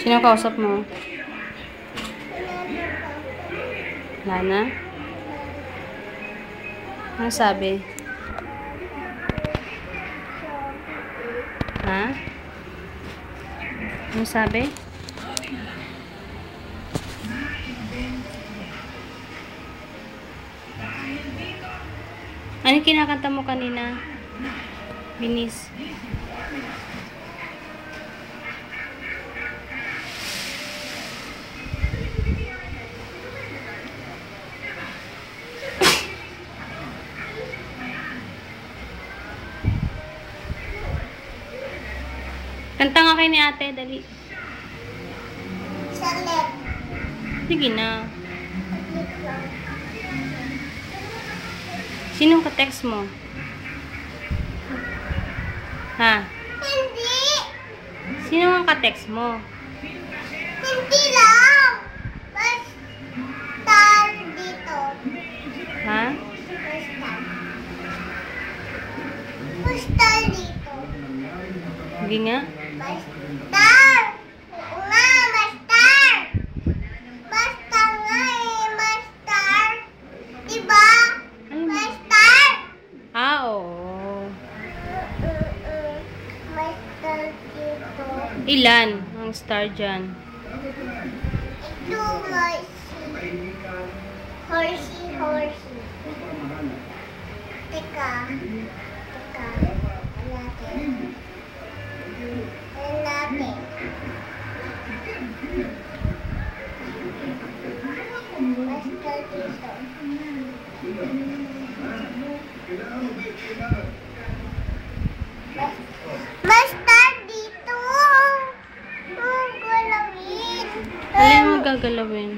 Sino kausap mo? Lana? Ano sabi? Ha? Ano sabi? Ano kinakanta mo kanina? Binis. Kanta nga kayo ni ate, dali. Saglit. Sige na. Sinong ka-text mo? Ha? Hindi. Sino ang ka-text mo? Hindi lang. Basta dito. Ha? Basta dito. Sige nga. Basta. Oo nga, basta. Basta nga eh, basta. Diba? Basta. Ah, oo. Basta dito. Ilan ang star dyan? Ito, horsey. Horsey. Teka. Hanapin. Basta dito. Basta dito. Galawin. Alin mo gagalawin?